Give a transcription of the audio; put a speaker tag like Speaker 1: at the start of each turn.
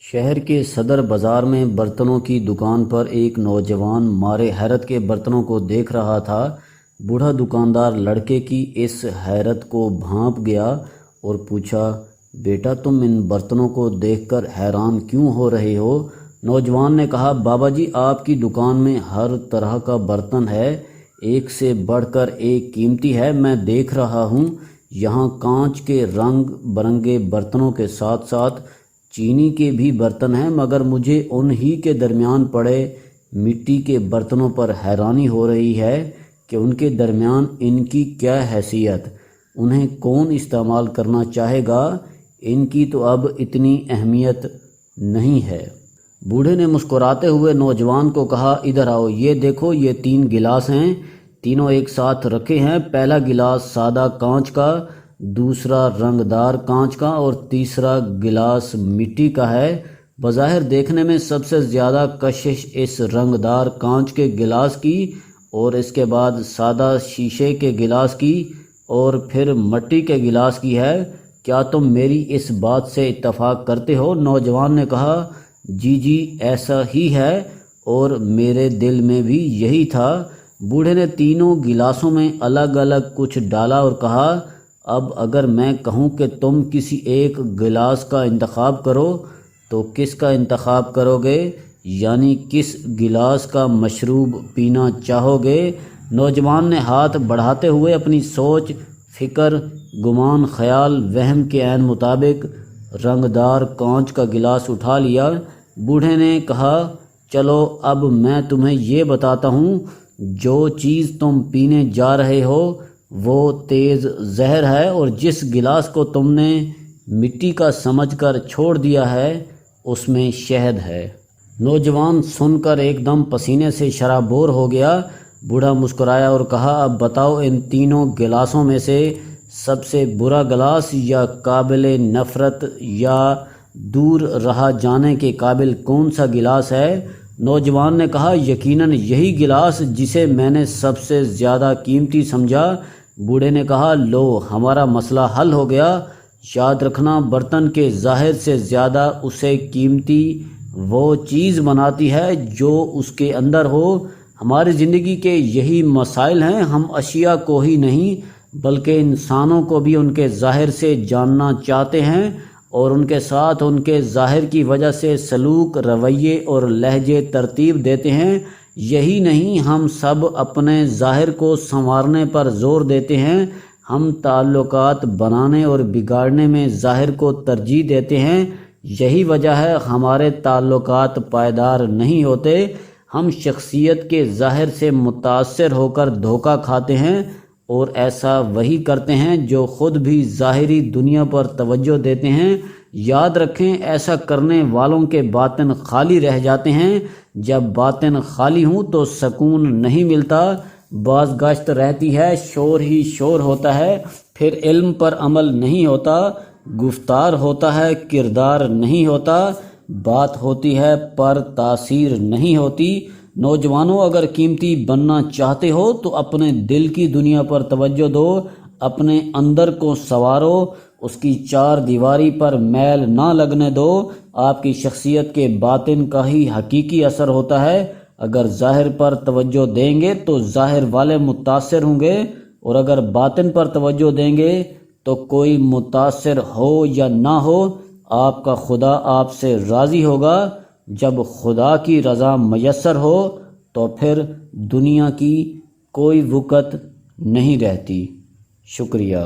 Speaker 1: شہر کے صدر بازار میں برتنوں کی دکان پر ایک نوجوان مارے حیرت کے برتنوں کو دیکھ رہا تھا۔ بوڑھا دکاندار لڑکے کی اس حیرت کو بھانپ گیا اور پوچھا، بیٹا تم ان برتنوں کو دیکھ کر حیران کیوں ہو رہے ہو؟ نوجوان نے کہا، بابا جی آپ کی دکان میں ہر طرح کا برتن ہے، ایک سے بڑھ کر ایک قیمتی ہے۔ میں دیکھ رہا ہوں یہاں کانچ کے رنگ برنگے برتنوں کے ساتھ ساتھ چینی کے بھی برتن ہیں، مگر مجھے انہی کے درمیان پڑے مٹی کے برتنوں پر حیرانی ہو رہی ہے کہ ان کے درمیان ان کی کیا حیثیت، انہیں کون استعمال کرنا چاہے گا، ان کی تو اب اتنی اہمیت نہیں ہے۔ بوڑھے نے مسکراتے ہوئے نوجوان کو کہا، ادھر آؤ، یہ دیکھو، یہ 3 گلاس ہیں، تینوں ایک ساتھ رکھے ہیں۔ پہلا گلاس سادہ کانچ کا، دوسرا رنگدار کانچ کا اور تیسرا گلاس مٹی کا ہے۔ بظاہر دیکھنے میں سب سے زیادہ کشش اس رنگدار کانچ کے گلاس کی اور اس کے بعد سادہ شیشے کے گلاس کی اور پھر مٹی کے گلاس کی ہے۔ کیا تم میری اس بات سے اتفاق کرتے ہو؟ نوجوان نے کہا، جی جی ایسا ہی ہے، اور میرے دل میں بھی یہی تھا۔ بوڑھے نے تینوں گلاسوں میں الگ الگ کچھ ڈالا اور کہا، اب اگر میں کہوں کہ تم کسی ایک گلاس کا انتخاب کرو تو کس کا انتخاب کرو گے؟ یعنی کس گلاس کا مشروب پینا چاہو گے؟ نوجوان نے ہاتھ بڑھاتے ہوئے اپنی سوچ، فکر، گمان، خیال، وہم کے عین مطابق رنگدار کانچ کا گلاس اٹھا لیا۔ بوڑھے نے کہا، چلو اب میں تمہیں یہ بتاتا ہوں، جو چیز تم پینے جا رہے ہو وہ تیز زہر ہے، اور جس گلاس کو تم نے مٹی کا سمجھ کر چھوڑ دیا ہے اس میں شہد ہے۔ نوجوان سن کر ایک دم پسینے سے شرابور ہو گیا۔ بوڑھا مسکرایا اور کہا، اب بتاؤ ان تینوں گلاسوں میں سے سب سے برا گلاس یا قابل نفرت یا دور رہا جانے کے قابل کون سا گلاس ہے؟ نوجوان نے کہا، یقیناً یہی گلاس جسے میں نے سب سے زیادہ قیمتی سمجھا۔ بوڑھے نے کہا، لو ہمارا مسئلہ حل ہو گیا۔ یاد رکھنا، برتن کے ظاہر سے زیادہ اسے قیمتی وہ چیز بناتی ہے جو اس کے اندر ہو۔ ہماری زندگی کے یہی مسائل ہیں، ہم اشیاء کو ہی نہیں بلکہ انسانوں کو بھی ان کے ظاہر سے جاننا چاہتے ہیں، اور ان کے ساتھ ان کے ظاہر کی وجہ سے سلوک، رویے اور لہجے ترتیب دیتے ہیں۔ یہی نہیں، ہم سب اپنے ظاہر کو سنوارنے پر زور دیتے ہیں، ہم تعلقات بنانے اور بگاڑنے میں ظاہر کو ترجیح دیتے ہیں۔ یہی وجہ ہے ہمارے تعلقات پائیدار نہیں ہوتے، ہم شخصیت کے ظاہر سے متاثر ہو کر دھوکہ کھاتے ہیں، اور ایسا وہی کرتے ہیں جو خود بھی ظاہری دنیا پر توجہ دیتے ہیں۔ یاد رکھیں، ایسا کرنے والوں کے باطن خالی رہ جاتے ہیں۔ جب باطن خالی ہوں تو سکون نہیں ملتا، باز گشت رہتی ہے، شور ہی شور ہوتا ہے، پھر علم پر عمل نہیں ہوتا، گفتار ہوتا ہے، کردار نہیں ہوتا، بات ہوتی ہے پر تاثیر نہیں ہوتی۔ نوجوانوں، اگر قیمتی بننا چاہتے ہو تو اپنے دل کی دنیا پر توجہ دو، اپنے اندر کو سنوارو، اس کی 4 دیواری پر میل نہ لگنے دو۔ آپ کی شخصیت کے باطن کا ہی حقیقی اثر ہوتا ہے۔ اگر ظاہر پر توجہ دیں گے تو ظاہر والے متاثر ہوں گے، اور اگر باطن پر توجہ دیں گے تو کوئی متاثر ہو یا نہ ہو، آپ کا خدا آپ سے راضی ہوگا۔ جب خدا کی رضا میسر ہو تو پھر دنیا کی کوئی وقت نہیں رہتی۔ شکریہ۔